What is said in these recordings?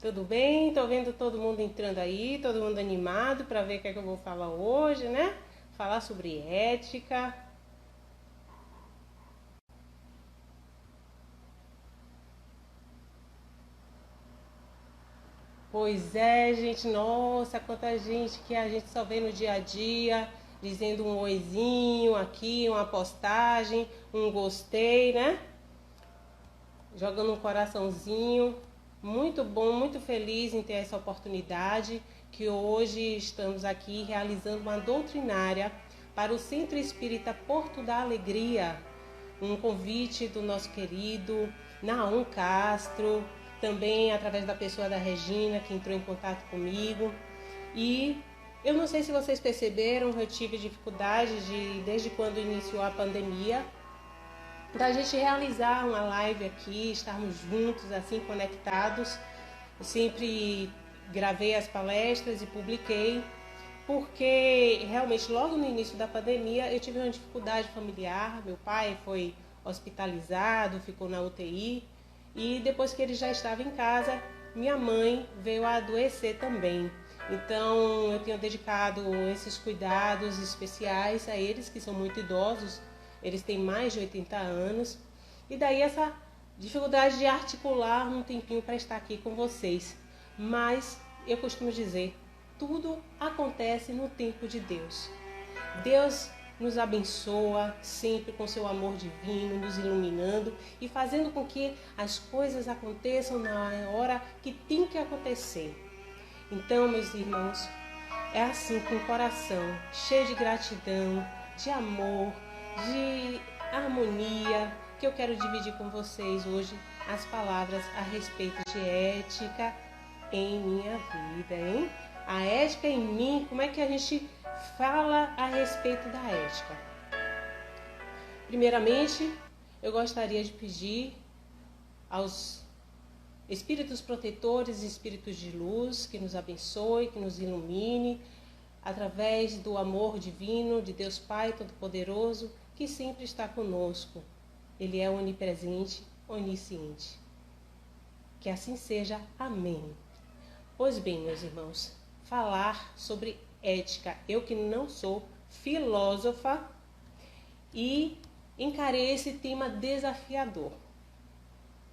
Tudo bem? Tô vendo todo mundo entrando aí, todo mundo animado para ver o que é que eu vou falar hoje, né? Falar sobre ética. Pois é, gente, nossa, quanta gente que a gente só vê no dia a dia, dizendo um oizinho aqui, uma postagem, um gostei, né? Jogando um coraçãozinho. Muito bom, muito feliz em ter essa oportunidade, que hoje estamos aqui realizando uma doutrinária para o Centro Espírita Porto da Alegria. Um convite do nosso querido Naum Castro, também através da pessoa da Regina, que entrou em contato comigo. E eu não sei se vocês perceberam, eu tive dificuldade desde quando iniciou a pandemia, da gente realizar uma live aqui, estarmos juntos, assim, conectados. Eu sempre gravei as palestras e publiquei, porque realmente logo no início da pandemia eu tive uma dificuldade familiar. Meu pai foi hospitalizado, ficou na UTI, e depois que ele já estava em casa, minha mãe veio a adoecer também. Então eu tenho dedicado esses cuidados especiais a eles, que são muito idosos. Eles têm mais de 80 anos. E daí essa dificuldade de articular um tempinho para estar aqui com vocês. Mas eu costumo dizer, tudo acontece no tempo de Deus. Deus nos abençoa sempre com seu amor divino, nos iluminando e fazendo com que as coisas aconteçam na hora que tem que acontecer. Então, meus irmãos, é assim, com o coração cheio de gratidão, de amor, de harmonia, que eu quero dividir com vocês hoje as palavras a respeito de ética em minha vida, hein? A ética em mim, como é que a gente fala a respeito da ética? Primeiramente, eu gostaria de pedir aos espíritos protetores e espíritos de luz que nos abençoe, que nos ilumine, através do amor divino de Deus Pai Todo-Poderoso, que sempre está conosco. Ele é onipresente, onisciente. Que assim seja. Amém. Pois bem, meus irmãos, falar sobre ética. Eu que não sou filósofa e encarei esse tema desafiador,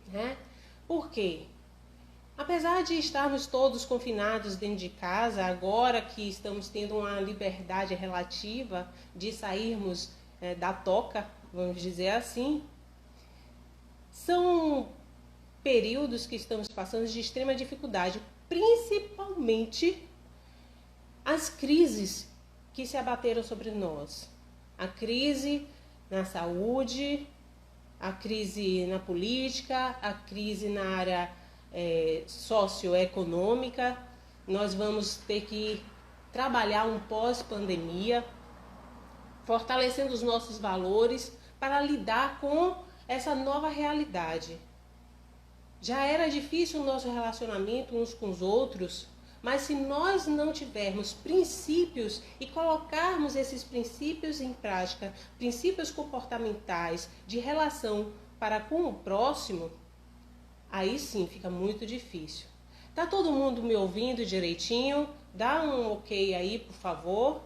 né? Por quê? Apesar de estarmos todos confinados dentro de casa, agora que estamos tendo uma liberdade relativa de sairmos da toca, vamos dizer assim, são períodos que estamos passando de extrema dificuldade, principalmente as crises que se abateram sobre nós. A crise na saúde, a crise na política, a crise na área socioeconômica. Nós vamos ter que trabalhar um pós-pandemia, fortalecendo os nossos valores para lidar com essa nova realidade. Já era difícil o nosso relacionamento uns com os outros, mas se nós não tivermos princípios e colocarmos esses princípios em prática, princípios comportamentais de relação para com o próximo, aí sim fica muito difícil. Tá todo mundo me ouvindo direitinho? Dá um ok aí, por favor.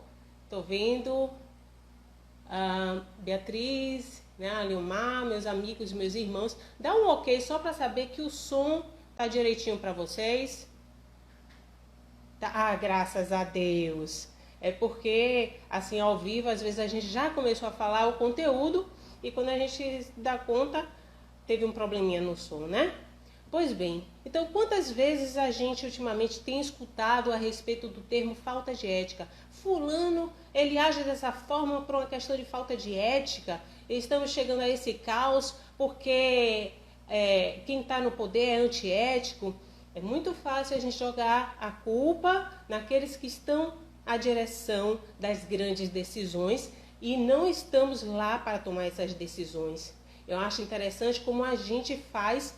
Tô vendo a Beatriz, né, a Leomar, meus amigos, meus irmãos. Dá um ok só para saber que o som tá direitinho para vocês. Tá? Ah, graças a Deus. É porque, assim, ao vivo, às vezes a gente já começou a falar o conteúdo e quando a gente dá conta, teve um probleminha no som, né? Pois bem, então quantas vezes a gente ultimamente tem escutado a respeito do termo falta de ética? Fulano, ele age dessa forma por uma questão de falta de ética. Estamos chegando a esse caos porque quem está no poder é antiético. É muito fácil a gente jogar a culpa naqueles que estão à direção das grandes decisões e não estamos lá para tomar essas decisões. Eu acho interessante como a gente faz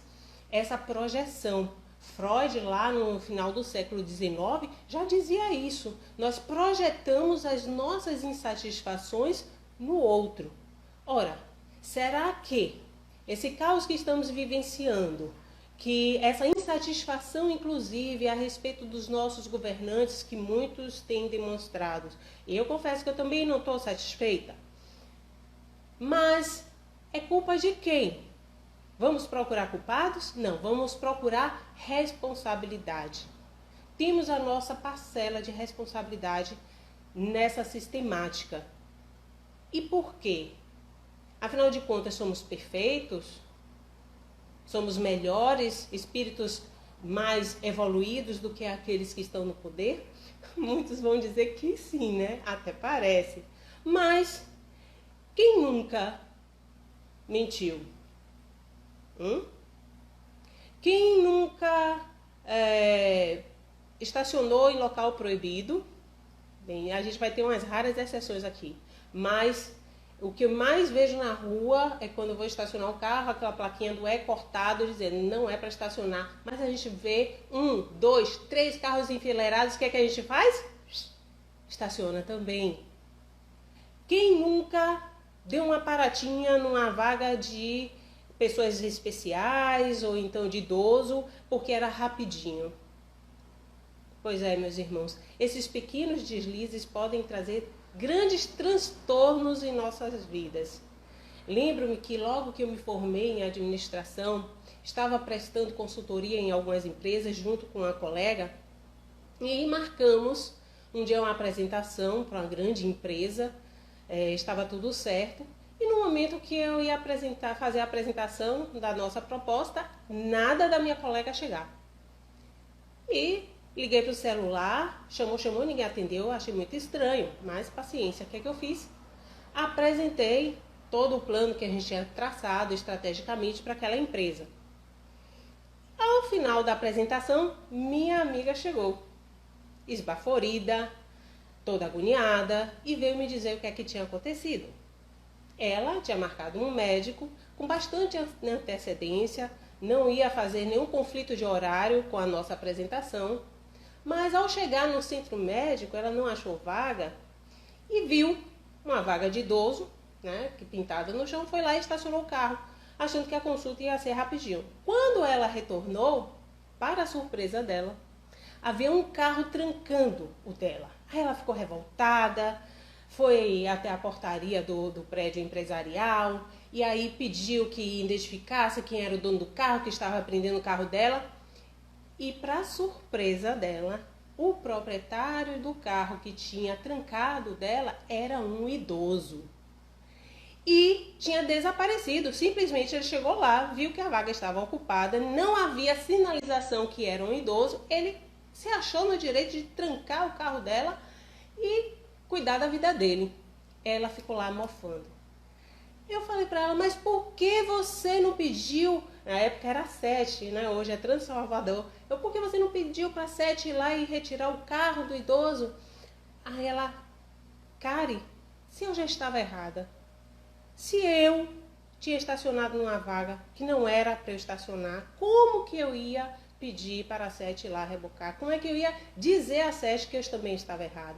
essa projeção. Freud, lá no final do século XIX, já dizia isso. Nós projetamos as nossas insatisfações no outro. Ora, será que esse caos que estamos vivenciando que essa insatisfação, inclusive, a respeito dos nossos governantes, que muitos têm demonstrado. Eu confesso que eu também não estou satisfeita. Mas é culpa de quem? Vamos procurar culpados? Não, vamos procurar responsabilidade. Temos a nossa parcela de responsabilidade nessa sistemática. E por quê? Afinal de contas, somos perfeitos? Somos melhores, espíritos mais evoluídos do que aqueles que estão no poder? Muitos vão dizer que sim, né? Até parece. Mas quem nunca mentiu? Quem nunca estacionou em local proibido? Bem, a gente vai ter umas raras exceções aqui. Mas o que eu mais vejo na rua é quando eu vou estacionar o carro, aquela plaquinha do é cortado, dizendo não é para estacionar. Mas a gente vê 1, 2, 3 carros enfileirados, o que é que a gente faz? Estaciona também. Quem nunca deu uma paradinha numa vaga de pessoas especiais ou então de idoso, porque era rapidinho? Pois é, meus irmãos, esses pequenos deslizes podem trazer grandes transtornos em nossas vidas. Lembro-me que logo que eu me formei em administração, estava prestando consultoria em algumas empresas junto com uma colega e marcamos um dia uma apresentação para uma grande empresa, estava tudo certo. E no momento que eu ia fazer a apresentação da nossa proposta, nada da minha colega chegar. E liguei para o celular, chamou, ninguém atendeu, achei muito estranho, mas paciência, o que é que eu fiz? Apresentei todo o plano que a gente tinha traçado estrategicamente para aquela empresa. Ao final da apresentação, minha amiga chegou, esbaforida, toda agoniada, e veio me dizer o que é que tinha acontecido. Ela tinha marcado um médico com bastante antecedência, não ia fazer nenhum conflito de horário com a nossa apresentação, mas ao chegar no centro médico, ela não achou vaga e viu uma vaga de idoso, né, que pintada no chão, foi lá e estacionou o carro, achando que a consulta ia ser rapidinho. Quando ela retornou, para a surpresa dela, havia um carro trancando o dela. Aí ela ficou revoltada, foi até a portaria do prédio empresarial e aí pediu que identificasse quem era o dono do carro, que estava prendendo o carro dela. E para surpresa dela, o proprietário do carro que tinha trancado dela era um idoso. E tinha desaparecido, simplesmente ele chegou lá, viu que a vaga estava ocupada, não havia sinalização que era um idoso, ele se achou no direito de trancar o carro dela e cuidar da vida dele. Ela ficou lá mofando. Eu falei para ela, mas por que você não pediu? Na época era 7, né? Hoje é Trans Salvador. Por que você não pediu para 7 ir lá e retirar o carro do idoso? Aí ela, Kari, se eu já estava errada, se eu tinha estacionado numa vaga que não era para eu estacionar, como que eu ia pedir para a 7 ir lá rebocar? Como é que eu ia dizer a 7 que eu também estava errada?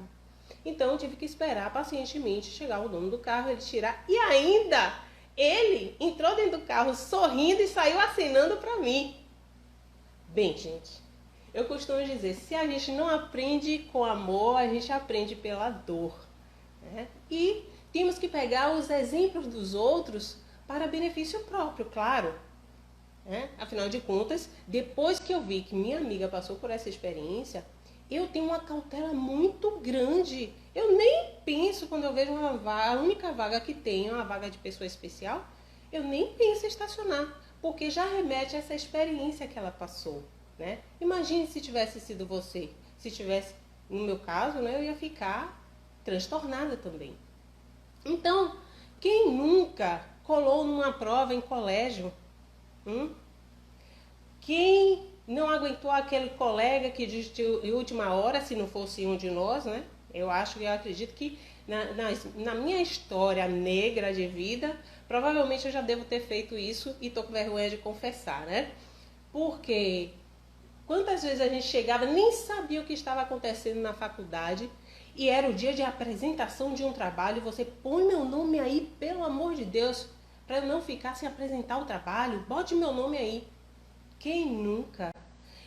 Então eu tive que esperar pacientemente chegar o dono do carro, ele tirar. E ainda ele entrou dentro do carro sorrindo e saiu acenando para mim. Bem, gente, eu costumo dizer, se a gente não aprende com amor, a gente aprende pela dor, né? E temos que pegar os exemplos dos outros para benefício próprio, claro. Afinal de contas, depois que eu vi que minha amiga passou por essa experiência, eu tenho uma cautela muito grande. Eu nem penso, quando eu vejo uma vaga, a única vaga que tem é uma vaga de pessoa especial, eu nem penso em estacionar, porque já remete a essa experiência que ela passou, né? Imagine se tivesse sido você. Se tivesse, no meu caso, né, eu ia ficar transtornada também. Então, quem nunca colou numa prova em colégio? Quem não aguentou aquele colega que desistiu em última hora, se não fosse um de nós, né? Eu acredito que na minha história negra de vida, provavelmente eu já devo ter feito isso e tô com vergonha de confessar, né? Porque quantas vezes a gente chegava, nem sabia o que estava acontecendo na faculdade e era o dia de apresentação de um trabalho, você põe meu nome aí, pelo amor de Deus, para eu não ficar sem apresentar o trabalho, bote meu nome aí. Quem nunca?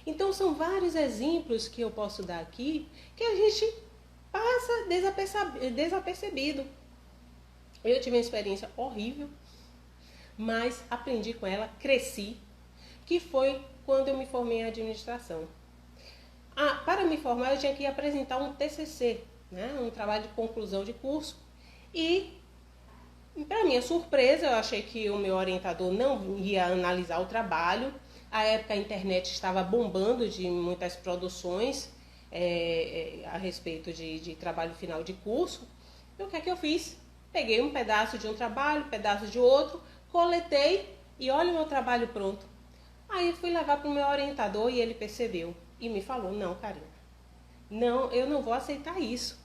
Então são vários exemplos que eu posso dar aqui que a gente passa desapercebido. Eu tive uma experiência horrível, mas aprendi com ela, cresci, que foi quando eu me formei em administração. Para me formar eu tinha que apresentar um TCC, né? Um trabalho de conclusão de curso, e para minha surpresa eu achei que o meu orientador não ia analisar o trabalho. À época a internet estava bombando de muitas produções a respeito de trabalho final de curso. E o que é que eu fiz? Peguei um pedaço de um trabalho, um pedaço de outro, coletei e olha o meu trabalho pronto. Aí fui levar para o meu orientador e ele percebeu e me falou: não, Karina, não, eu não vou aceitar isso.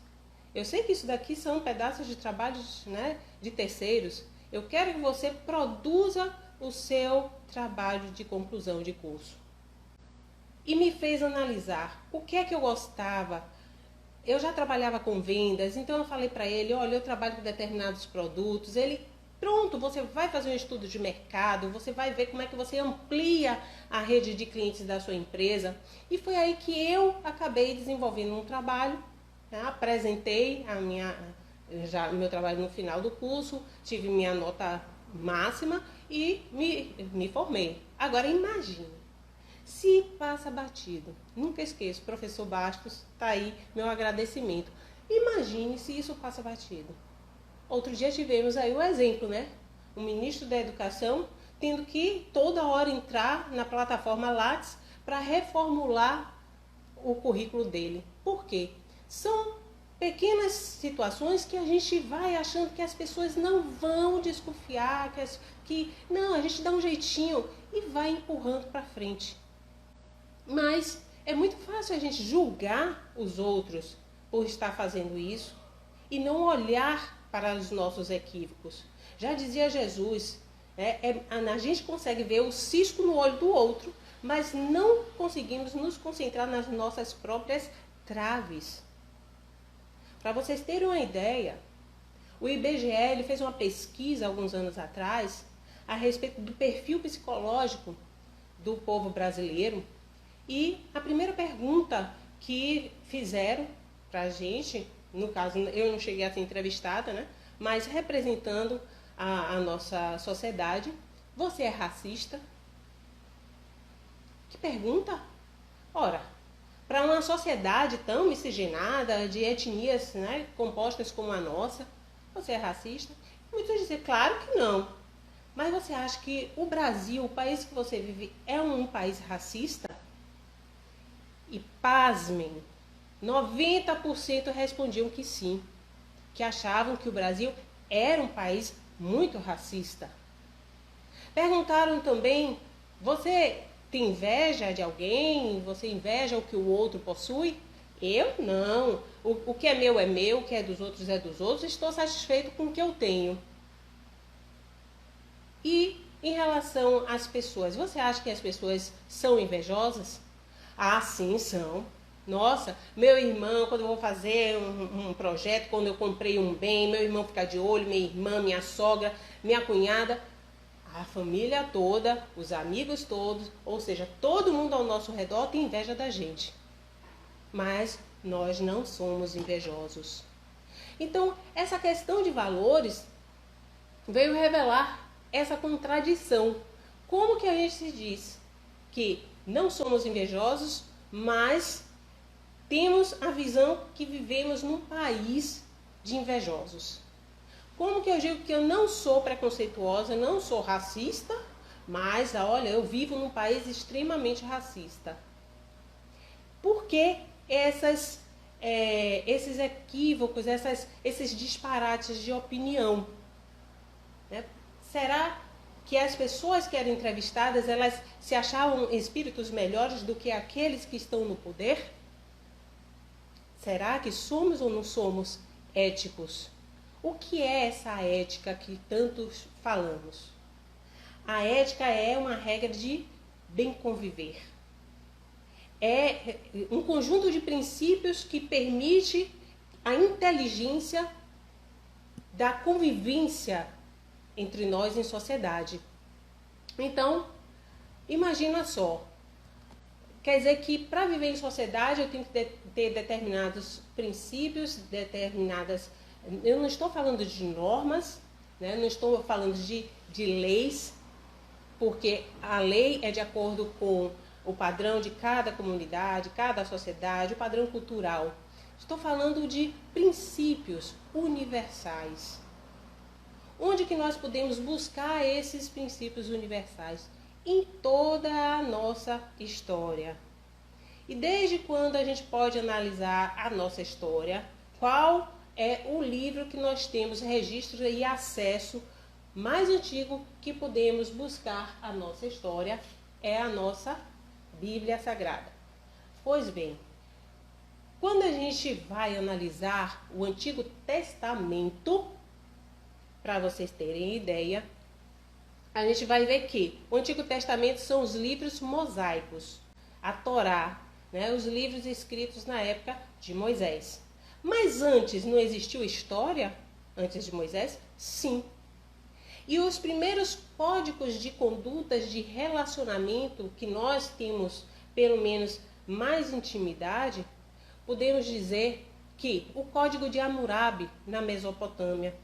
Eu sei que isso daqui são pedaços de trabalhos, né, de terceiros. Eu quero que você produza o seu trabalho de conclusão de curso. E me fez analisar o que é que eu gostava. Eu já trabalhava com vendas, então eu falei para ele: olha, eu trabalho com determinados produtos. Ele: pronto, você vai fazer um estudo de mercado, você vai ver como é que você amplia a rede de clientes da sua empresa. E foi aí que eu acabei desenvolvendo um trabalho, né? Apresentei meu trabalho no final do curso, tive minha nota máxima e me formei. Agora imagine, se passa batido. Nunca esqueço, professor Bastos, tá aí meu agradecimento. Imagine se isso passa batido. Outro dia tivemos aí o exemplo, né? O ministro da Educação tendo que toda hora entrar na plataforma Lattes para reformular o currículo dele. Por quê? São pequenas situações que a gente vai achando que as pessoas não vão desconfiar, que não, a gente dá um jeitinho e vai empurrando para frente. Mas é muito fácil a gente julgar os outros por estar fazendo isso e não olhar para os nossos equívocos. Já dizia Jesus, a gente consegue ver o cisco no olho do outro, mas não conseguimos nos concentrar nas nossas próprias traves. Para vocês terem uma ideia, o IBGE fez uma pesquisa alguns anos atrás a respeito do perfil psicológico do povo brasileiro. E a primeira pergunta que fizeram para a gente, no caso eu não cheguei a ser entrevistada, né? Mas representando a nossa sociedade: você é racista? Que pergunta? Ora, para uma sociedade tão miscigenada, de etnias, né, compostas como a nossa, você é racista? Muitos dizem: claro que não. Mas você acha que o Brasil, o país que você vive, é um país racista? E pasmem, 90% respondiam que sim, que achavam que o Brasil era um país muito racista. Perguntaram também: você tem inveja de alguém? Você inveja o que o outro possui? Eu não. O que é meu, o que é dos outros é dos outros. Estou satisfeito com o que eu tenho. E em relação às pessoas, você acha que as pessoas são invejosas? Ah, sim, são. Nossa, meu irmão, quando eu vou fazer um projeto, quando eu comprei um bem, meu irmão fica de olho, minha irmã, minha sogra, minha cunhada, a família toda, os amigos todos, ou seja, todo mundo ao nosso redor tem inveja da gente. Mas nós não somos invejosos. Então, essa questão de valores veio revelar essa contradição. Como que a gente se diz que não somos invejosos, mas temos a visão que vivemos num país de invejosos? Como que eu digo que eu não sou preconceituosa, não sou racista, mas, olha, eu vivo num país extremamente racista? Por que esses equívocos, esses disparates de opinião? Né? Será que as pessoas que eram entrevistadas, elas se achavam espíritos melhores do que aqueles que estão no poder? Será que somos ou não somos éticos? O que é essa ética que tantos falamos? A ética é uma regra de bem conviver. É um conjunto de princípios que permite a inteligência da convivência entre nós em sociedade. Então, Imagina só. Quer dizer que para viver em sociedade eu tenho que ter determinados princípios, determinadas... Eu não estou falando de normas, né? Não estou falando de leis, porque a lei é de acordo com o padrão de cada comunidade, cada sociedade, o padrão cultural. Estou falando de princípios universais. Onde que nós podemos buscar esses princípios universais? Em toda a nossa história. E desde quando a gente pode analisar a nossa história? Qual é o livro que nós temos registro e acesso mais antigo que podemos buscar a nossa história? É a nossa Bíblia Sagrada. Pois bem, quando a gente vai analisar o Antigo Testamento, para vocês terem ideia, a gente vai ver que o Antigo Testamento são os livros mosaicos, a Torá, né, os livros escritos na época de Moisés. Mas antes não existiu história? Antes de Moisés? Sim. E os primeiros códigos de condutas de relacionamento que nós temos, pelo menos, mais intimidade, podemos dizer que o Código de Hammurabi, na Mesopotâmia,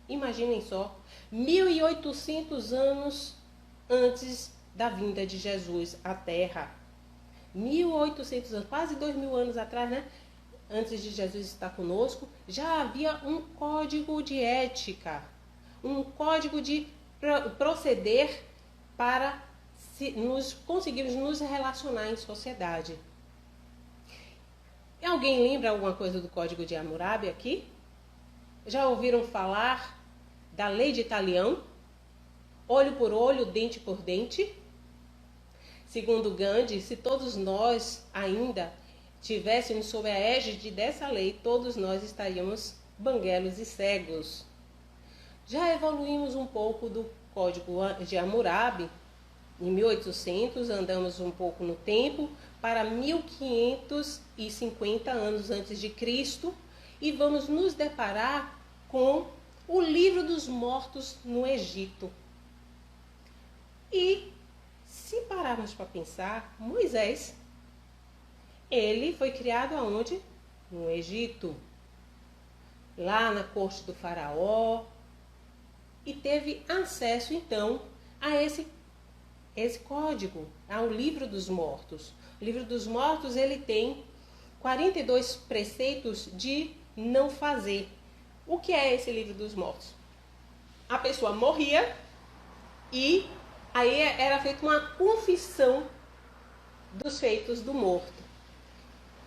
imaginem só, 1800 anos antes da vinda de Jesus à Terra. 1800 anos, quase 2000 anos atrás, né? Antes de Jesus estar conosco, já havia um código de ética, um código de proceder para conseguirmos nos relacionar em sociedade. Alguém lembra alguma coisa do Código de Hammurabi aqui? Já ouviram falar da lei de Talião? Olho por olho, dente por dente? Segundo Gandhi, se todos nós ainda tivéssemos sob a égide dessa lei, todos nós estaríamos banguelos e cegos. Já evoluímos um pouco do Código de Hammurabi. Em 1800, andamos um pouco no tempo para 1550 anos antes de Cristo e vamos nos deparar com o Livro dos Mortos no Egito. E se pararmos para pensar, Moisés, ele foi criado aonde? No Egito, lá na corte do faraó, e teve acesso então a esse código, ao Livro dos Mortos. O Livro dos Mortos, ele tem 42 preceitos de não fazer. O que é esse Livro dos Mortos? A pessoa morria e aí era feita uma confissão dos feitos do morto.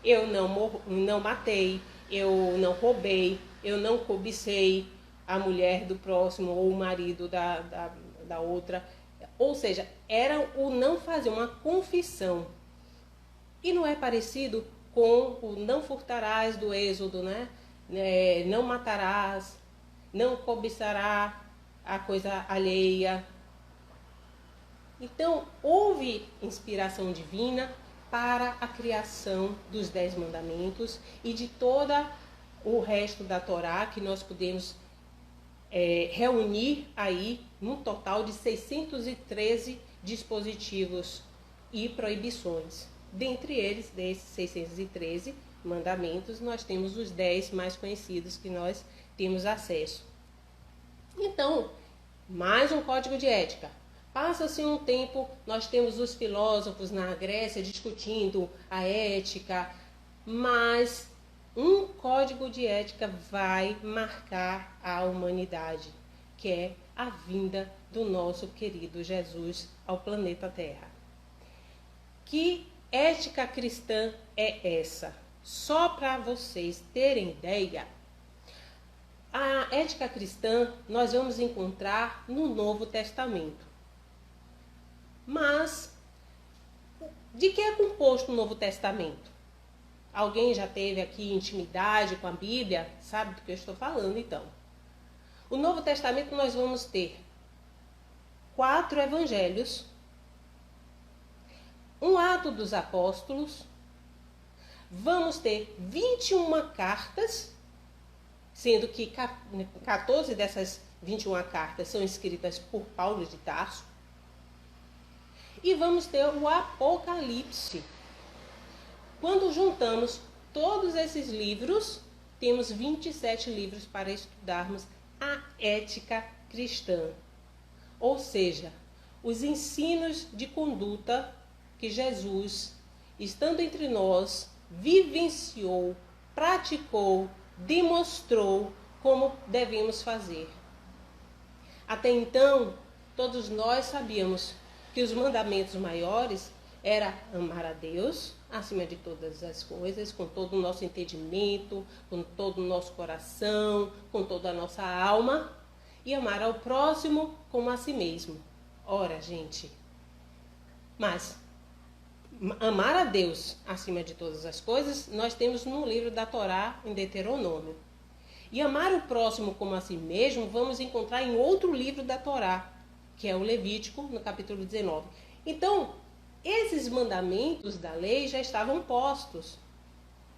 Eu não matei, eu não roubei, eu não cobicei a mulher do próximo ou o marido da outra. Ou seja, era o não fazer, uma confissão. E não é parecido com o não furtarás do Êxodo, né? Não matarás, não cobiçará a coisa alheia. Então, houve inspiração divina para a criação dos 10 mandamentos e de todo o resto da Torá, que nós podemos reunir aí num total de 613 dispositivos e proibições. Dentre eles, desses 613 mandamentos, nós temos os 10 mais conhecidos que nós temos acesso. Então, mais um código de ética. Passa-se um tempo, nós temos os filósofos na Grécia discutindo a ética, mas um código de ética vai marcar a humanidade, que é a vinda do nosso querido Jesus ao planeta Terra. Que ética cristã é essa? Só para vocês terem ideia, a ética cristã nós vamos encontrar no Novo Testamento. Mas, de que é composto o Novo Testamento? Alguém já teve aqui intimidade com a Bíblia? Sabe do que eu estou falando, então? O Novo Testamento nós vamos ter 4 evangelhos, um Ato dos Apóstolos, vamos ter 21 cartas, sendo que 14 dessas 21 cartas são escritas por Paulo de Tarso, e vamos ter o Apocalipse. Quando juntamos todos esses livros, temos 27 livros para estudarmos a ética cristã. Ou seja, os ensinos de conduta que Jesus, estando entre nós, vivenciou, praticou, demonstrou como devemos fazer. Até então, todos nós sabíamos que os mandamentos maiores era amar a Deus acima de todas as coisas, com todo o nosso entendimento, com todo o nosso coração, com toda a nossa alma, e amar ao próximo como a si mesmo. Ora, gente, mas amar a Deus acima de todas as coisas, nós temos no livro da Torá, em Deuteronômio. E amar o próximo como a si mesmo, vamos encontrar em outro livro da Torá, que é o Levítico, no capítulo 19. Então, esses mandamentos da lei já estavam postos.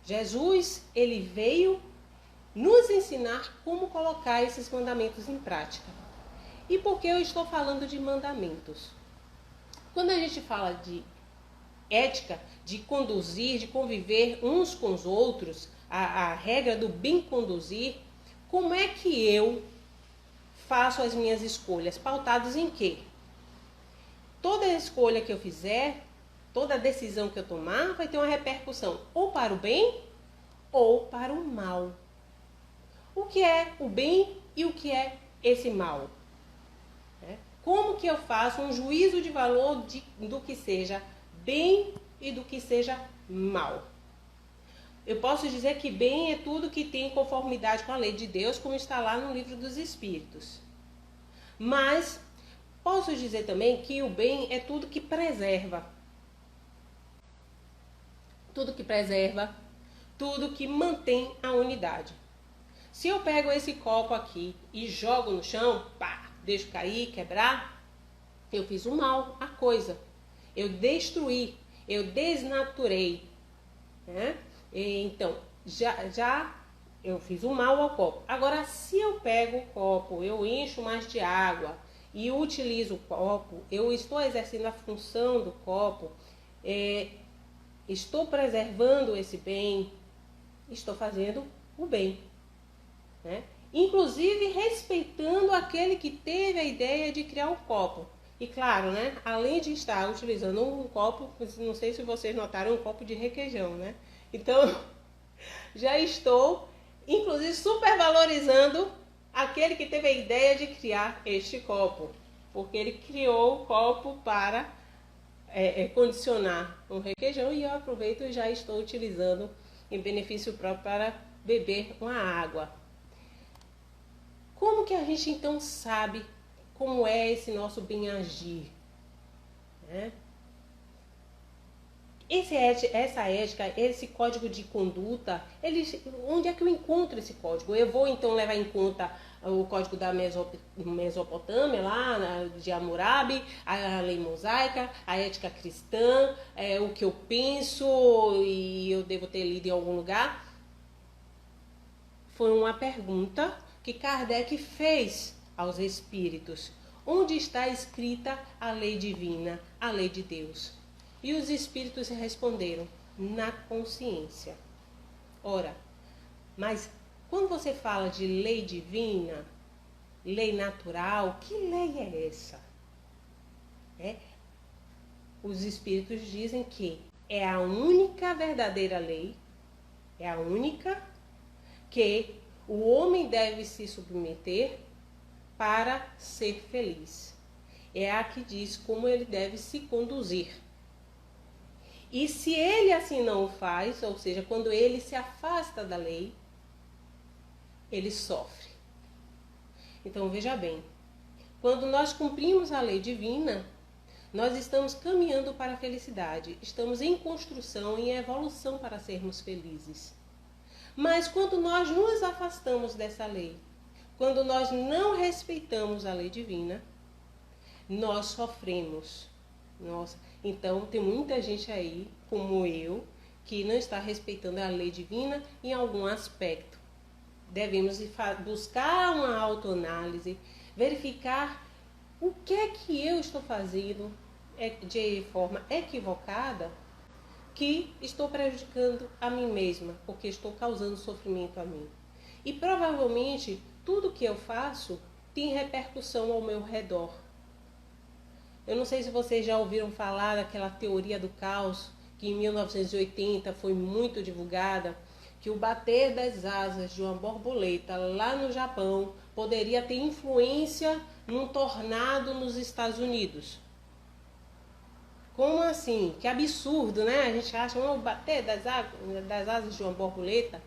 Jesus, ele veio nos ensinar como colocar esses mandamentos em prática. E por que eu estou falando de mandamentos? Quando a gente fala de ética, de conduzir, de conviver uns com os outros, a regra do bem conduzir, como é que eu faço as minhas escolhas? Pautadas em quê? Toda escolha que eu fizer, toda decisão que eu tomar, vai ter uma repercussão ou para o bem ou para o mal. O que é o bem e o que é esse mal? Como que eu faço um juízo de valor do que seja bem e do que seja mal? Eu posso dizer que bem é tudo que tem conformidade com a lei de Deus, como está lá no livro dos Espíritos. Mas posso dizer também que o bem é tudo que preserva. Tudo que preserva, tudo que mantém a unidade. Se eu pego esse copo aqui e jogo no chão, pá, deixo cair, quebrar, eu fiz o mal à coisa. Eu destruí, eu desnaturei. Né? Então, já eu fiz o mal ao copo. Agora, se eu pego o copo, eu encho mais de água e utilizo o copo, eu estou exercendo a função do copo, estou preservando esse bem, estou fazendo o bem. Né? Inclusive respeitando aquele que teve a ideia de criar o copo. E claro, né, além de estar utilizando um copo, não sei se vocês notaram, um copo de requeijão, né? Então, já estou, inclusive, supervalorizando aquele que teve a ideia de criar este copo. Porque ele criou o copo para condicionar um requeijão e eu aproveito e já estou utilizando em benefício próprio para beber uma água. Como que a gente então sabe como é esse nosso bem agir? Né? Essa ética, esse código de conduta, onde é que eu encontro esse código? Eu vou então levar em conta o código da Mesopotâmia, lá de Hammurabi, a lei mosaica, a ética cristã, o que eu penso e eu devo ter lido em algum lugar? Foi uma pergunta que Kardec fez aos espíritos. Onde está escrita a lei divina, a lei de Deus? E os espíritos responderam, na consciência. Ora, mas quando você fala de lei divina, lei natural, que lei é essa? Os espíritos dizem que é a única verdadeira lei, é a única que o homem deve se submeter para ser feliz. É a que diz como ele deve se conduzir. E se ele assim não o faz, ou seja, quando ele se afasta da lei, ele sofre. Então veja bem, quando nós cumprimos a lei divina, nós estamos caminhando para a felicidade, estamos em construção, em evolução para sermos felizes. Mas quando nós nos afastamos dessa lei, quando nós não respeitamos a lei divina, nós sofremos. Nossa, então tem muita gente aí, como eu, que não está respeitando a lei divina em algum aspecto. Devemos buscar uma autoanálise, verificar o que é que eu estou fazendo de forma equivocada, que estou prejudicando a mim mesma, porque estou causando sofrimento a mim. E provavelmente tudo que eu faço tem repercussão ao meu redor. Eu não sei se vocês já ouviram falar daquela teoria do caos, que em 1980 foi muito divulgada, que o bater das asas de uma borboleta lá no Japão poderia ter influência num tornado nos Estados Unidos. Como assim? Que absurdo, né? A gente acha, o bater das asas de uma borboleta.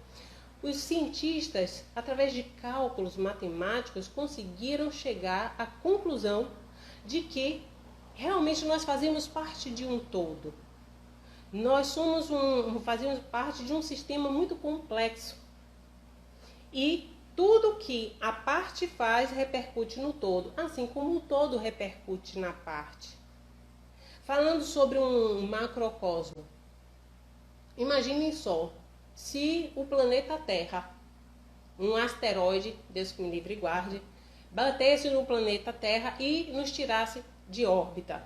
Os cientistas, através de cálculos matemáticos, conseguiram chegar à conclusão de que realmente nós fazemos parte de um todo. Nós fazemos parte de um sistema muito complexo. E tudo que a parte faz repercute no todo, assim como o todo repercute na parte. Falando sobre um macrocosmo, imaginem só, se o planeta Terra, um asteroide, Deus que me livre e guarde, batesse no planeta Terra e nos tirasse de órbita.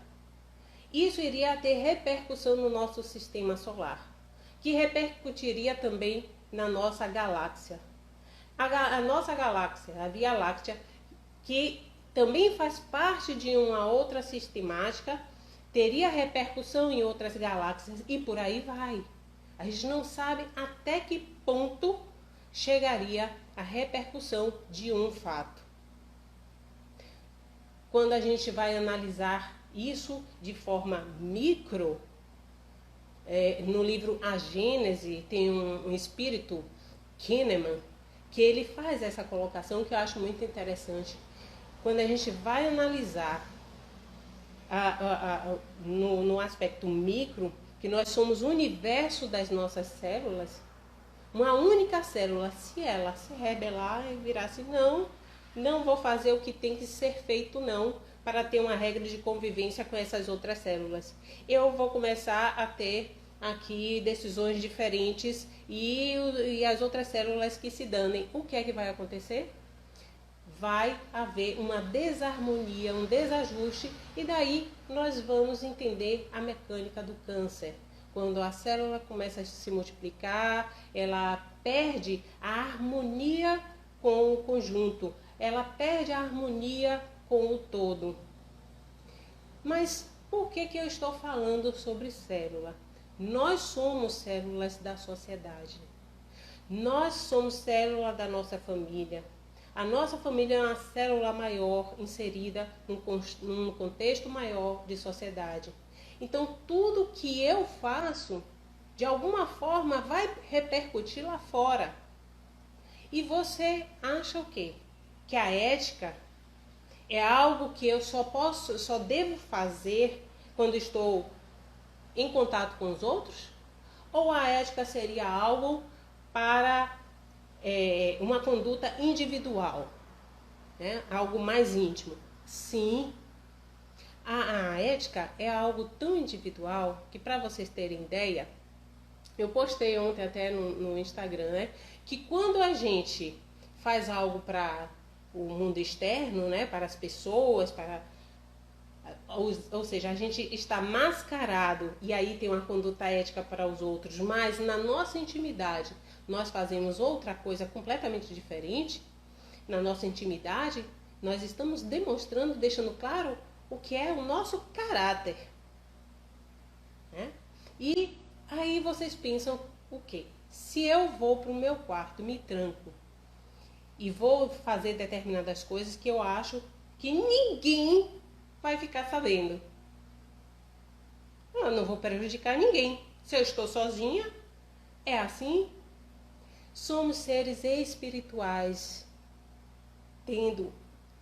Isso iria ter repercussão no nosso sistema solar, que repercutiria também na nossa galáxia. A nossa galáxia, a Via Láctea, que também faz parte de uma outra sistemática, teria repercussão em outras galáxias e por aí vai. A gente não sabe até que ponto chegaria a repercussão de um fato. Quando a gente vai analisar isso de forma micro, no livro A Gênese tem um espírito, Kahneman, que ele faz essa colocação que eu acho muito interessante. Quando a gente vai analisar no aspecto micro, que nós somos o universo das nossas células, uma única célula, se ela se rebelar e virar assim, não vou fazer o que tem que ser feito não, para ter uma regra de convivência com essas outras células. Eu vou começar a ter aqui decisões diferentes e as outras células que se danem. O que é que vai acontecer? Vai haver uma desarmonia, um desajuste, e daí nós vamos entender a mecânica do câncer. Quando a célula começa a se multiplicar, ela perde a harmonia com o conjunto, ela perde a harmonia com o todo. Mas por que eu estou falando sobre célula? Nós somos células da sociedade. Nós somos célula da nossa família. A nossa família é uma célula maior inserida num contexto maior de sociedade. Então, tudo que eu faço, de alguma forma, vai repercutir lá fora. E você acha o quê? Que a ética é algo que eu só devo fazer quando estou em contato com os outros? Ou a ética seria algo para uma conduta individual, né? Algo mais íntimo? Sim. A ética é algo tão individual que, para vocês terem ideia, eu postei ontem até no Instagram, né, que quando a gente faz algo para o mundo externo, né, para as pessoas, ou seja, a gente está mascarado e aí tem uma conduta ética para os outros, mas na nossa intimidade nós fazemos outra coisa completamente diferente. Na nossa intimidade nós estamos demonstrando, deixando claro o que é o nosso caráter, né? E aí vocês pensam o quê? Se eu vou para o meu quarto, me tranco e vou fazer determinadas coisas que eu acho que ninguém vai ficar sabendo, eu não vou prejudicar ninguém. Se eu estou sozinha, é assim. Somos seres espirituais, tendo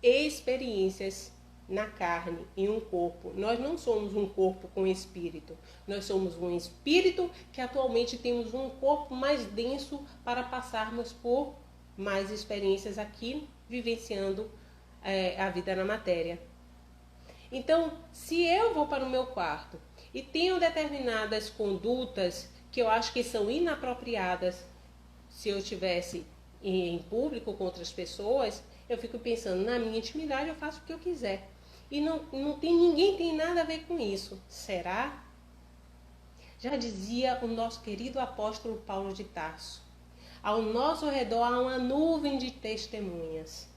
experiências na carne, em um corpo. Nós não somos um corpo com espírito. Nós somos um espírito que atualmente temos um corpo mais denso para passarmos por mais experiências aqui, vivenciando a vida na matéria. Então, se eu vou para o meu quarto e tenho determinadas condutas que eu acho que são inapropriadas, se eu estivesse em público com outras pessoas, eu fico pensando, na minha intimidade eu faço o que eu quiser. e ninguém tem nada a ver com isso. Será? Já dizia o nosso querido apóstolo Paulo de Tarso: ao nosso redor há uma nuvem de testemunhas.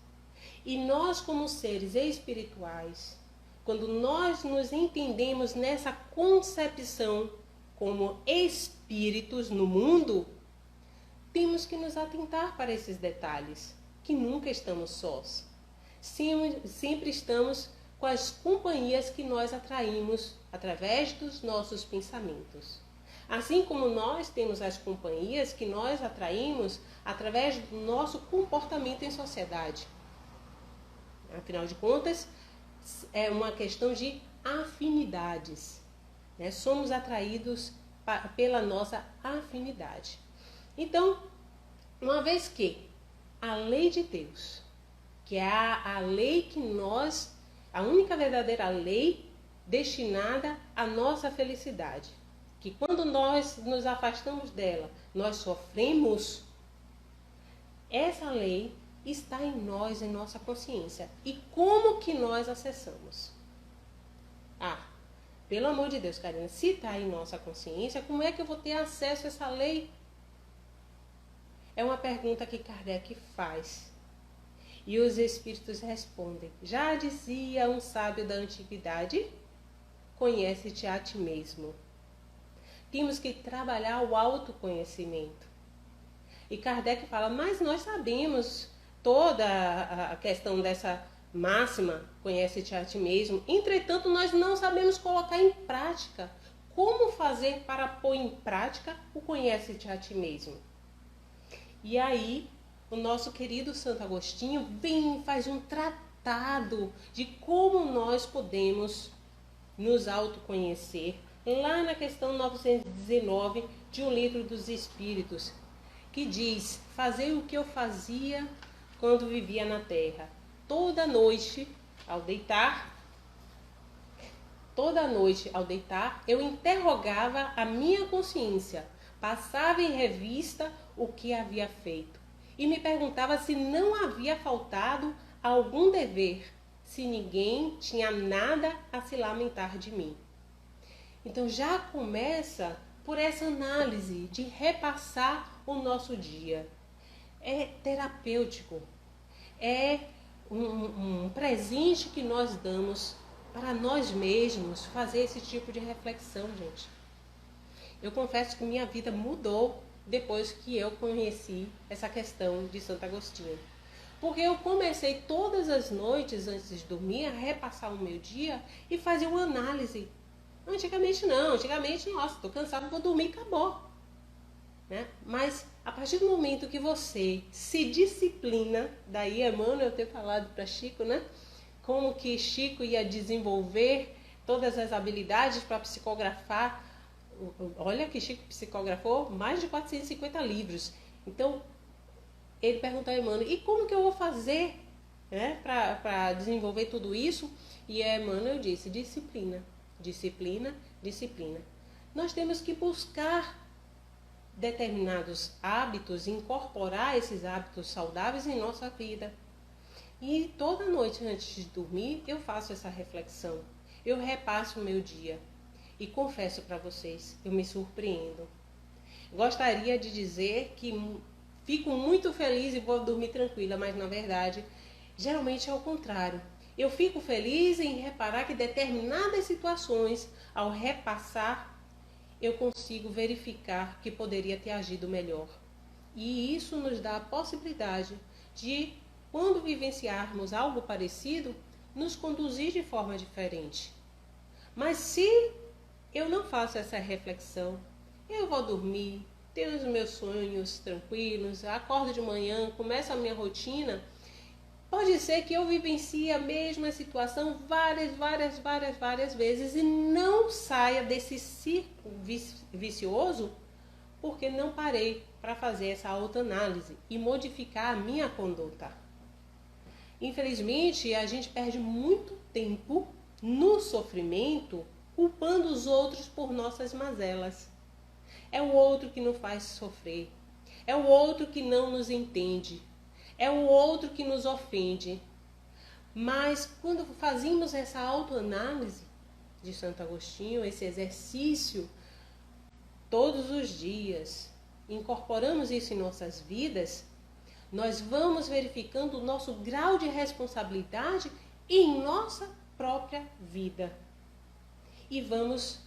E nós, como seres espirituais, quando nós nos entendemos nessa concepção como espíritos no mundo, temos que nos atentar para esses detalhes, que nunca estamos sós. Sempre estamos com as companhias que nós atraímos através dos nossos pensamentos. Assim como nós temos as companhias que nós atraímos através do nosso comportamento em sociedade. Afinal de contas, é uma questão de afinidades, né? Somos atraídos pela nossa afinidade. Então, uma vez que a lei de Deus, que é a lei que a única verdadeira lei destinada à nossa felicidade, que quando nós nos afastamos dela, nós sofremos, essa lei está em nós, em nossa consciência. E como que nós acessamos? Pelo amor de Deus, Karina, se está em nossa consciência, como é que eu vou ter acesso a essa lei? É uma pergunta que Kardec faz. E os espíritos respondem: já dizia um sábio da antiguidade, conhece-te a ti mesmo. Temos que trabalhar o autoconhecimento. E Kardec fala: mas nós sabemos toda a questão dessa máxima, conhece-te a ti mesmo. Entretanto, nós não sabemos colocar em prática. Como fazer para pôr em prática o conhece-te a ti mesmo? E aí, o nosso querido Santo Agostinho vem e faz um tratado de como nós podemos nos autoconhecer, lá na questão 919 de O Livro dos Espíritos, que diz: fazer o que eu fazia quando vivia na terra. Toda noite ao deitar, eu interrogava a minha consciência, passava em revista o que havia feito e me perguntava se não havia faltado algum dever, se ninguém tinha nada a se lamentar de mim. Então já começa por essa análise de repassar o nosso dia. É terapêutico, é um presente que nós damos para nós mesmos fazer esse tipo de reflexão, gente. Eu confesso que minha vida mudou depois que eu conheci essa questão de Santo Agostinho. Porque eu comecei todas as noites antes de dormir a repassar o meu dia e fazer uma análise. Antigamente não, nossa, estou cansado, vou dormir e acabou. Né? Mas a partir do momento que você se disciplina, daí Emmanuel ter falado para Chico, né? Como que Chico ia desenvolver todas as habilidades para psicografar. Olha que Chico psicografou mais de 450 livros. Então, ele perguntou a Emmanuel: e como que eu vou fazer, né, para desenvolver tudo isso? E a Emmanuel disse: disciplina, disciplina, disciplina. Nós temos que buscar determinados hábitos, incorporar esses hábitos saudáveis em nossa vida. E toda noite antes de dormir eu faço essa reflexão. Eu repasso o meu dia. E confesso para vocês, eu me surpreendo. Gostaria de dizer que fico muito feliz e vou dormir tranquila, mas na verdade, geralmente é o contrário. Eu fico feliz em reparar que determinadas situações, ao repassar, eu consigo verificar que poderia ter agido melhor. E isso nos dá a possibilidade de, quando vivenciarmos algo parecido, nos conduzir de forma diferente. Mas se eu não faço essa reflexão, eu vou dormir, tenho os meus sonhos tranquilos, acordo de manhã, começo a minha rotina, pode ser que eu vivencie a mesma situação várias vezes e não saia desse círculo vicioso porque não parei para fazer essa autoanálise e modificar a minha conduta. Infelizmente, a gente perde muito tempo no sofrimento culpando os outros por nossas mazelas. É o outro que nos faz sofrer, é o outro que não nos entende, é o outro que nos ofende. Mas quando fazemos essa autoanálise de Santo Agostinho, esse exercício todos os dias, incorporamos isso em nossas vidas, nós vamos verificando o nosso grau de responsabilidade em nossa própria vida. E vamos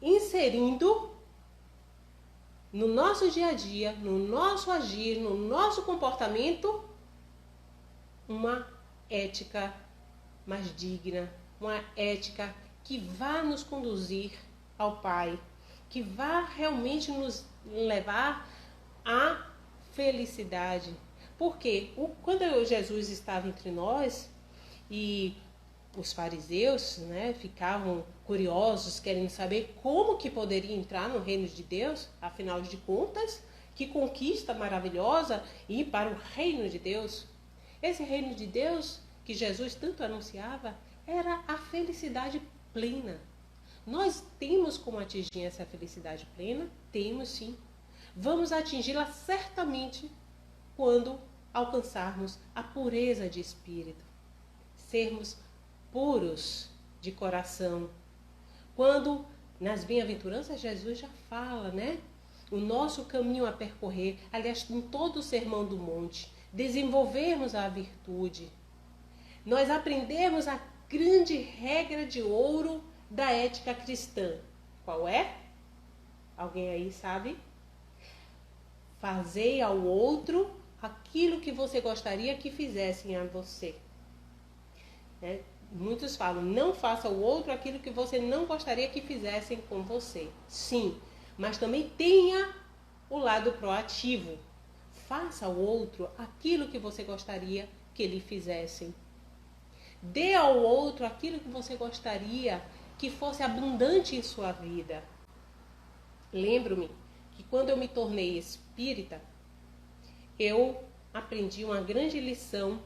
inserindo no nosso dia a dia, no nosso agir, no nosso comportamento, uma ética mais digna, uma ética que vá nos conduzir ao Pai, que vá realmente nos levar à felicidade. Porque quando Jesus estava entre nós e os fariseus, ficavam curiosos, querendo saber como que poderia entrar no reino de Deus, afinal de contas, que conquista maravilhosa ir para o reino de Deus. Esse reino de Deus que Jesus tanto anunciava era a felicidade plena. Nós temos como atingir essa felicidade plena? Temos sim. Vamos atingi-la certamente quando alcançarmos a pureza de espírito, sermos puros de coração. Quando nas bem-aventuranças Jesus já fala, o nosso caminho a percorrer, aliás, em todo o Sermão do Monte, desenvolvermos a virtude. Nós aprendemos a grande regra de ouro da ética cristã. Qual é? Alguém aí sabe? Fazei ao outro aquilo que você gostaria que fizessem a você. Muitos falam, não faça ao outro aquilo que você não gostaria que fizessem com você. Sim, mas também tenha o lado proativo. Faça ao outro aquilo que você gostaria que lhe fizessem. Dê ao outro aquilo que você gostaria que fosse abundante em sua vida. Lembro-me que quando eu me tornei espírita, eu aprendi uma grande lição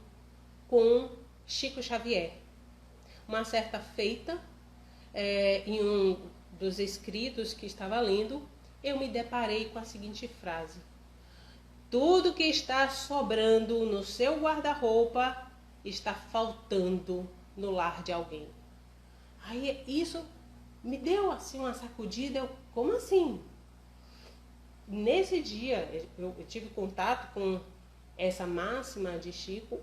com Chico Xavier. Uma certa feita, em um dos escritos que estava lendo, eu me deparei com a seguinte frase: tudo que está sobrando no seu guarda-roupa está faltando no lar de alguém. Aí isso me deu assim uma sacudida. Como assim? Nesse dia eu tive contato com essa máxima de Chico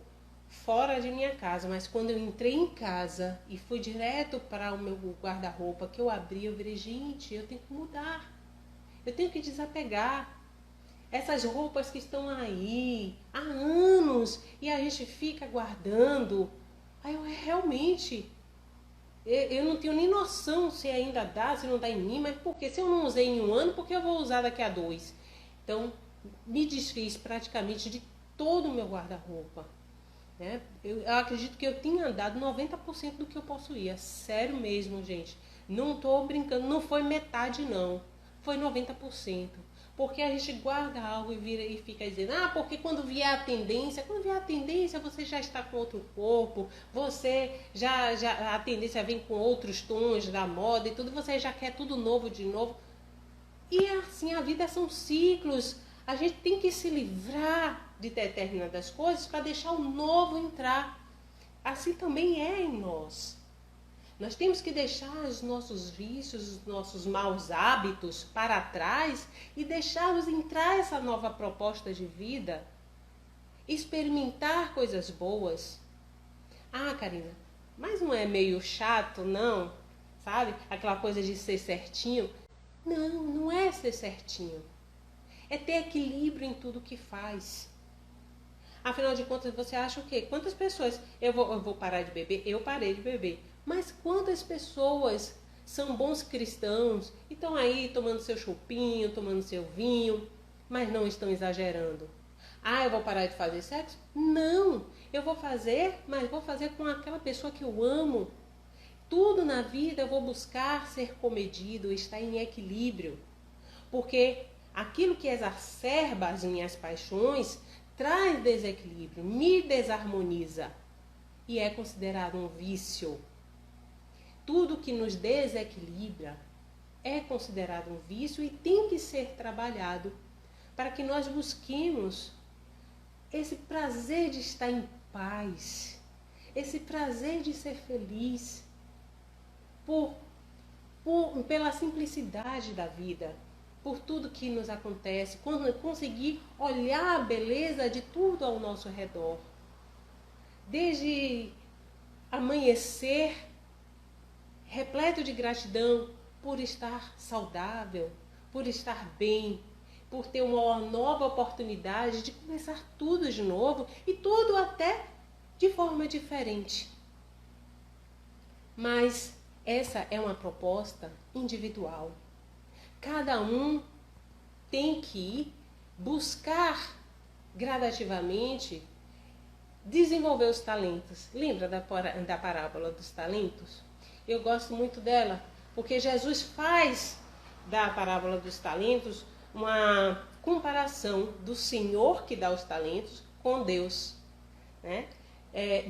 fora de minha casa, mas quando eu entrei em casa e fui direto para o meu guarda-roupa, que eu abri, eu virei, gente, eu tenho que mudar, eu tenho que desapegar. Essas roupas que estão aí há anos e a gente fica guardando. Aí eu realmente, eu não tenho nem noção se ainda dá, se não dá em mim, mas por quê? Se eu não usei em um ano, por que eu vou usar daqui a 2? Então, me desfiz praticamente de todo o meu guarda-roupa. Eu acredito que eu tinha dado 90% do que eu possuía. Sério mesmo, gente. Não estou brincando, não foi metade não. Foi 90%. Porque a gente guarda algo e vira e fica dizendo, porque quando vier a tendência, você já está com outro corpo, você já a tendência vem com outros tons da moda e tudo, você já quer tudo novo de novo. E assim, a vida são ciclos. A gente tem que se livrar de determinadas coisas para deixar o novo entrar. Assim também é em nós. Nós temos que deixar os nossos vícios, os nossos maus hábitos para trás e deixá-los entrar essa nova proposta de vida. Experimentar coisas boas. Karina, mas não é meio chato, não? Sabe? Aquela coisa de ser certinho. Não, não é ser certinho. É ter equilíbrio em tudo que faz. Afinal de contas, você acha o quê? Quantas pessoas... Eu vou parar de beber? Eu parei de beber. Mas quantas pessoas são bons cristãos e estão aí tomando seu chupinho, tomando seu vinho, mas não estão exagerando? Eu vou parar de fazer sexo? Não, eu vou fazer, mas vou fazer com aquela pessoa que eu amo. Tudo na vida eu vou buscar ser comedido, estar em equilíbrio. Porque aquilo que exacerba as minhas paixões traz desequilíbrio, me desarmoniza e é considerado um vício. Tudo que nos desequilibra é considerado um vício e tem que ser trabalhado para que nós busquemos esse prazer de estar em paz, esse prazer de ser feliz pela simplicidade da vida, por tudo que nos acontece, conseguir olhar a beleza de tudo ao nosso redor. Desde amanhecer, repleto de gratidão por estar saudável, por estar bem, por ter uma nova oportunidade de começar tudo de novo e tudo até de forma diferente. Mas essa é uma proposta individual. Cada um tem que buscar gradativamente desenvolver os talentos. Lembra da parábola dos talentos? Eu gosto muito dela, porque Jesus faz da parábola dos talentos uma comparação do Senhor que dá os talentos com Deus, né?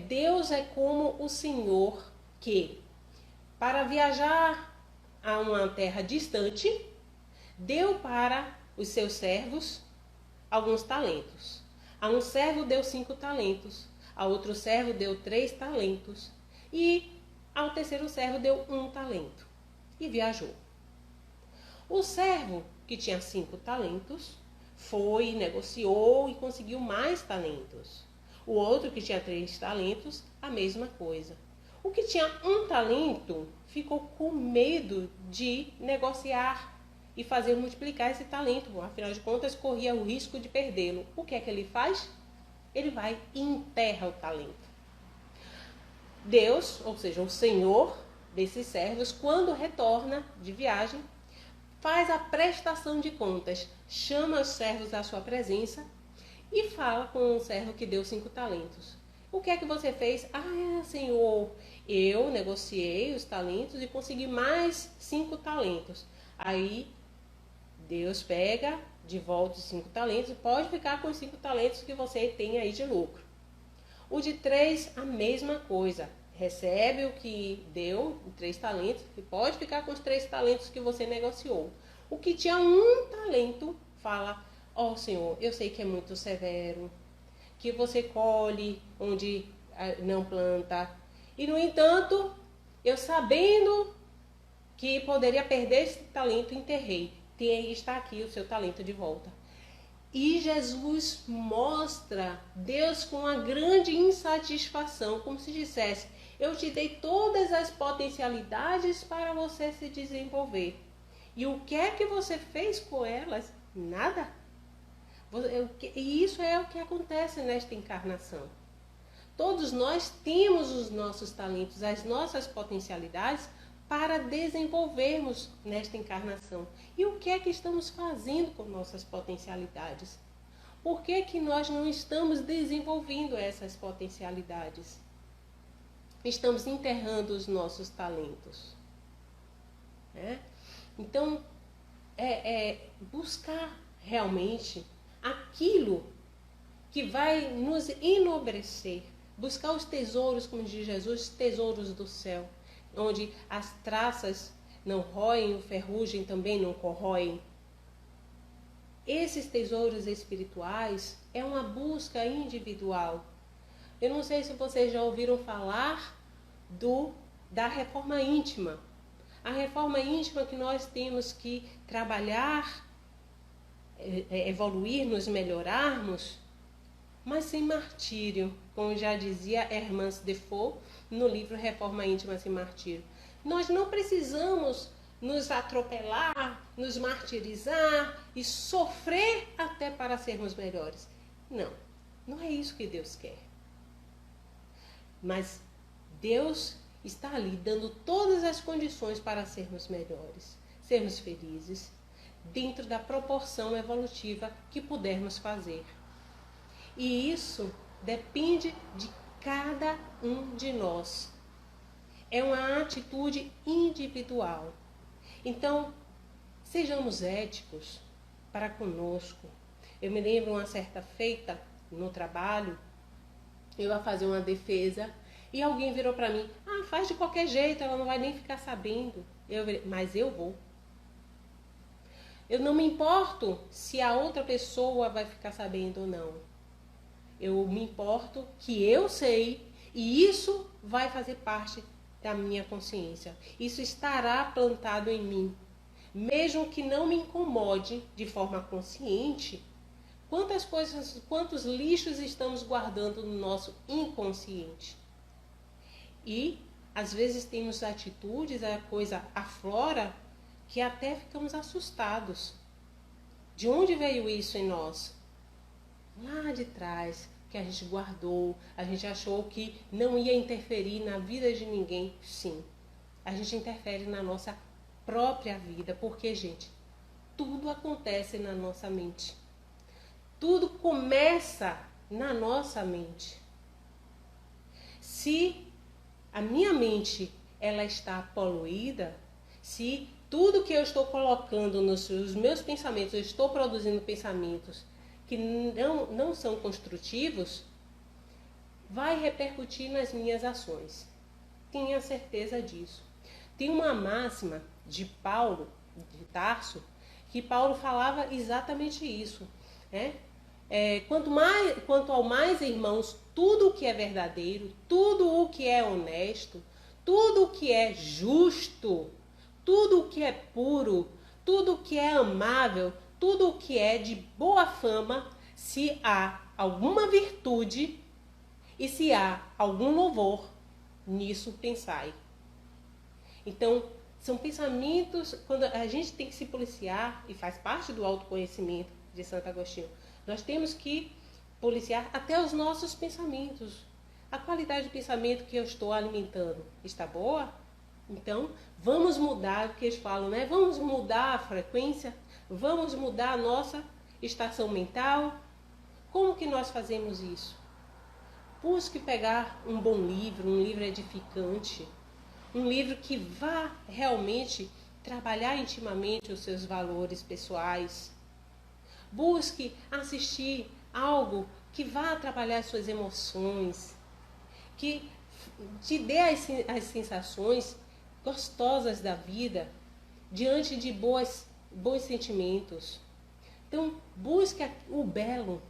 Deus é como o Senhor que, para viajar a uma terra distante, deu para os seus servos alguns talentos. A um servo deu 5 talentos, a outro servo deu 3 talentos e ao terceiro servo deu 1 talento e viajou. O servo que tinha 5 talentos foi, negociou e conseguiu mais talentos. O outro que tinha 3 talentos, a mesma coisa. O que tinha 1 talento ficou com medo de negociar e fazer multiplicar esse talento. Afinal de contas, corria o risco de perdê-lo. O que é que ele faz? Ele vai e enterra o talento. Deus, ou seja, o Senhor desses servos, quando retorna de viagem, faz a prestação de contas, chama os servos à sua presença e fala com o servo que deu 5 talentos. O que é que você fez? Senhor, eu negociei os talentos e consegui mais 5 talentos. Aí Deus pega de volta os 5 talentos e pode ficar com os 5 talentos que você tem aí de lucro. O de 3, a mesma coisa. Recebe o que deu, 3 talentos, e pode ficar com os 3 talentos que você negociou. O que tinha 1 talento, fala, Senhor, eu sei que é muito severo, que você colhe onde não planta. E, no entanto, eu sabendo que poderia perder esse talento, enterrei. Está aqui o seu talento de volta. E Jesus mostra Deus com uma grande insatisfação, como se dissesse, eu te dei todas as potencialidades para você se desenvolver. E o que é que você fez com elas? Nada. E isso é o que acontece nesta encarnação. Todos nós temos os nossos talentos, as nossas potencialidades para desenvolvermos nesta encarnação. E o que é que estamos fazendo com nossas potencialidades? Por que que nós não estamos desenvolvendo essas potencialidades? Estamos enterrando os nossos talentos. Então, buscar realmente aquilo que vai nos enobrecer. Buscar os tesouros, como diz Jesus, tesouros do céu, onde as traças não roem, o ferrugem também não corroem. Esses tesouros espirituais é uma busca individual. Eu não sei se vocês já ouviram falar da reforma íntima. A reforma íntima que nós temos que trabalhar, evoluir, nos melhorarmos, mas sem martírio, como já dizia Hermance Defoe no livro Reforma Íntima Sem Martírio. Nós não precisamos nos atropelar, nos martirizar e sofrer até para sermos melhores. Não é isso que Deus quer. Mas Deus está ali dando todas as condições para sermos melhores, sermos felizes, dentro da proporção evolutiva que pudermos fazer. E isso depende de cada um de nós. É uma atitude individual. Então, sejamos éticos para conosco. Eu me lembro uma certa feita no trabalho, eu ia fazer uma defesa e alguém virou para mim, faz de qualquer jeito, ela não vai nem ficar sabendo. Mas eu vou. Eu não me importo se a outra pessoa vai ficar sabendo ou não. Eu me importo que eu sei e isso vai fazer parte da minha consciência. Isso estará plantado em mim. Mesmo que não me incomode de forma consciente, quantos lixos estamos guardando no nosso inconsciente? E às vezes temos atitudes, a coisa aflora, que até ficamos assustados. De onde veio isso em nós? Lá de trás, que a gente guardou, a gente achou que não ia interferir na vida de ninguém. Sim, a gente interfere na nossa própria vida, porque, gente, tudo acontece na nossa mente. Tudo começa na nossa mente. Se a minha mente ela está poluída, se tudo que eu estou colocando nos meus pensamentos, eu estou produzindo pensamentos que não são construtivos, vai repercutir nas minhas ações. Tenha certeza disso. Tem uma máxima de Paulo, de Tarso, que Paulo falava exatamente isso, né? Quanto ao mais, irmãos, tudo o que é verdadeiro, tudo o que é honesto, tudo o que é justo, tudo o que é puro, tudo o que é amável, tudo o que é de boa fama, se há alguma virtude e se há algum louvor, nisso pensai. Então, são pensamentos, quando a gente tem que se policiar, e faz parte do autoconhecimento de Santo Agostinho, nós temos que policiar até os nossos pensamentos. A qualidade de pensamento que eu estou alimentando está boa? Então, vamos mudar o que eles falam, né? Vamos mudar a frequência, vamos mudar a nossa estação mental. Como que nós fazemos isso? Busque pegar um bom livro, um livro edificante, um livro que vá realmente trabalhar intimamente os seus valores pessoais. Busque assistir algo que vá trabalhar as suas emoções, que te dê as sensações gostosas da vida diante de bons sentimentos. Então, busque o belo.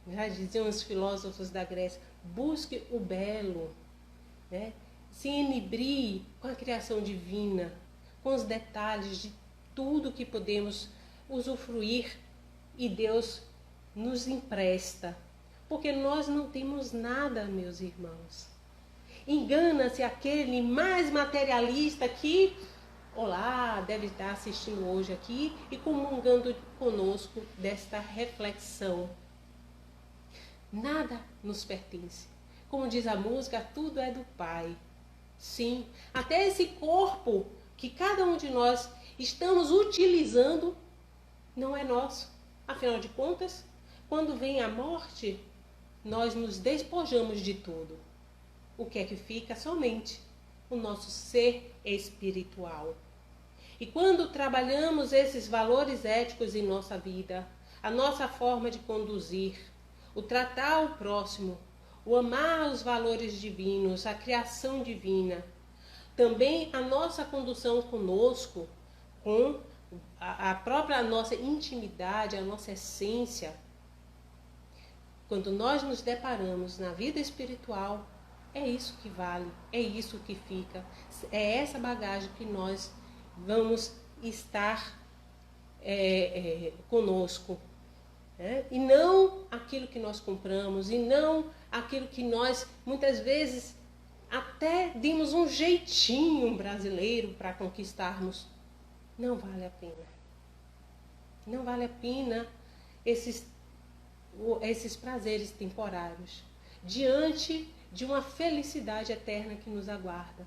Já diziam os filósofos da Grécia, busque o belo, né? Se enibrie com a criação divina, com os detalhes de tudo que podemos usufruir e Deus nos empresta, porque nós não temos nada, meus irmãos. Engana-se aquele mais materialista que, olá, deve estar assistindo hoje aqui e comungando conosco desta reflexão. Nada nos pertence. Como diz a música, tudo é do Pai. Sim, até esse corpo que cada um de nós estamos utilizando não é nosso. Afinal de contas, quando vem a morte, nós nos despojamos de tudo. O que é que fica? Somente o nosso ser espiritual. E quando trabalhamos esses valores éticos em nossa vida, a nossa forma de conduzir, o tratar o próximo, o amar os valores divinos, a criação divina, também a nossa condução conosco, com a própria nossa intimidade, a nossa essência. Quando nós nos deparamos na vida espiritual, é isso que vale, é isso que fica, é essa bagagem que nós vamos estar conosco. E não aquilo que nós compramos, e não aquilo que nós, muitas vezes, até demos um jeitinho brasileiro para conquistarmos. Não vale a pena. Não vale a pena esses prazeres temporários, diante de uma felicidade eterna que nos aguarda,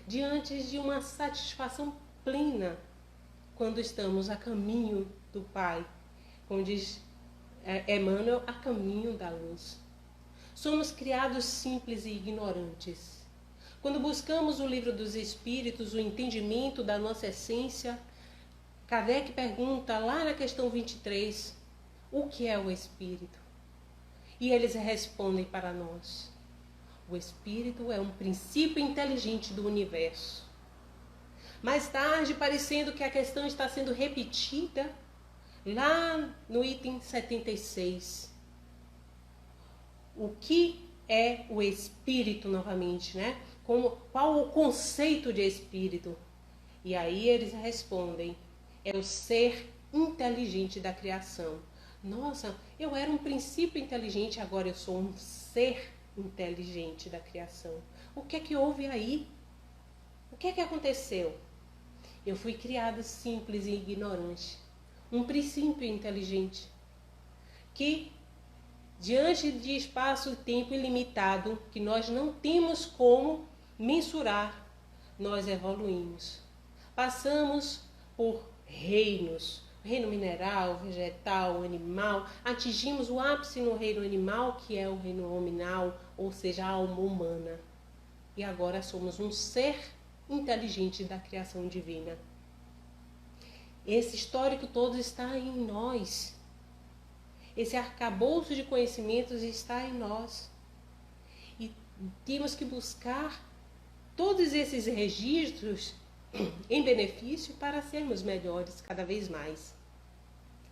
diante de uma satisfação plena, quando estamos a caminho do Pai, como diz Emmanuel, a caminho da luz. Somos criados simples e ignorantes. Quando buscamos o livro dos Espíritos, o entendimento da nossa essência, Kardec pergunta lá na questão 23, o que é o Espírito? E eles respondem para nós, o Espírito é um princípio inteligente do universo. Mais tarde, parecendo que a questão está sendo repetida, lá no item 76. o que é o espírito novamente, né? Qual o conceito de espírito? E aí eles respondem, é o ser inteligente da criação. Nossa, eu era um princípio inteligente, agora eu sou um ser inteligente da criação. O que é que houve aí? O que é que aconteceu? Eu fui criada simples e ignorante. Um princípio inteligente. Que, diante de espaço e tempo ilimitado, que nós não temos como mensurar, nós evoluímos. Passamos por reinos, reino mineral, vegetal, animal, atingimos o ápice no reino animal, que é o reino hominal, ou seja, a alma humana. E agora somos um ser inteligente da criação divina. Esse histórico todo está em nós. Esse arcabouço de conhecimentos está em nós. E temos que buscar todos esses registros em benefício para sermos melhores cada vez mais.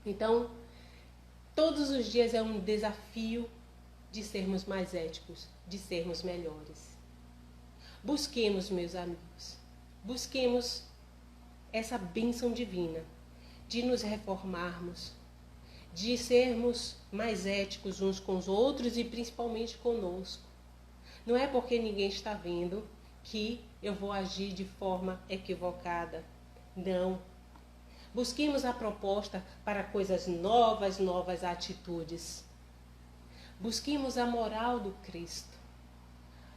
Então, todos os dias é um desafio de sermos mais éticos, de sermos melhores. Busquemos, meus amigos, busquemos essa bênção divina de nos reformarmos, de sermos mais éticos uns com os outros e principalmente conosco. Não é porque ninguém está vendo que eu vou agir de forma equivocada. Não. Busquemos a proposta para coisas novas, novas atitudes. Busquemos a moral do Cristo.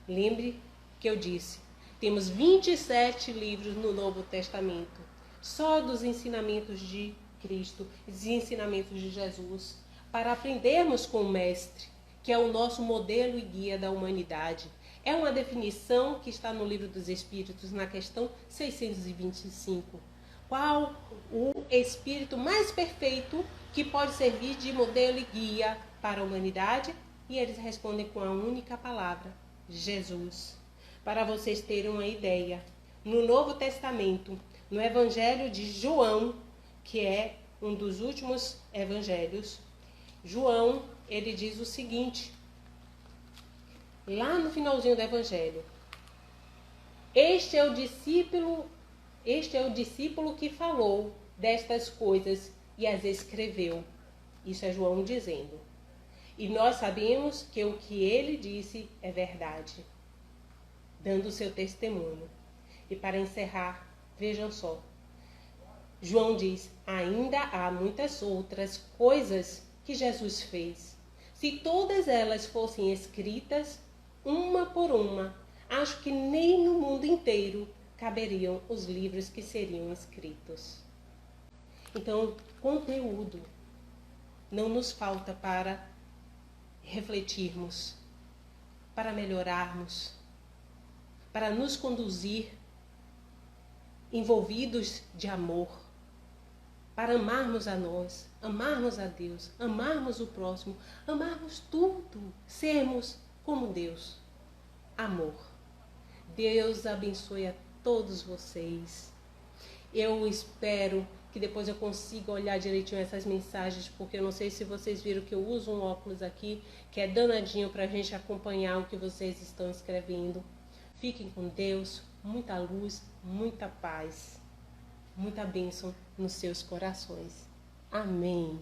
Lembre que eu disse, temos 27 livros no Novo Testamento, só dos ensinamentos de Cristo, dos ensinamentos de Jesus, para aprendermos com o Mestre, que é o nosso modelo e guia da humanidade. É uma definição que está no Livro dos Espíritos, na questão 625. Qual o espírito mais perfeito que pode servir de modelo e guia para a humanidade? E eles respondem com a única palavra, Jesus. Para vocês terem uma ideia, no Novo Testamento, no Evangelho de João, que é um dos últimos evangelhos, João, ele diz o seguinte, lá no finalzinho do Evangelho: Este é o discípulo que falou destas coisas e as escreveu. Isso é João dizendo. E nós sabemos que o que ele disse é verdade, dando o seu testemunho. E para encerrar, vejam só, João diz, ainda há muitas outras coisas que Jesus fez. Se todas elas fossem escritas, uma por uma, acho que nem no mundo inteiro caberiam os livros que seriam escritos. Então, conteúdo não nos falta para refletirmos, para melhorarmos, para nos conduzir envolvidos de amor, para amarmos a nós, amarmos a Deus, amarmos o próximo, amarmos tudo, sermos como Deus. Amor. Deus abençoe a todos vocês. Eu espero que depois eu consiga olhar direitinho essas mensagens, porque eu não sei se vocês viram que eu uso um óculos aqui, que é danadinho para a gente acompanhar o que vocês estão escrevendo. Fiquem com Deus, muita luz, muita paz, muita bênção nos seus corações. Amém.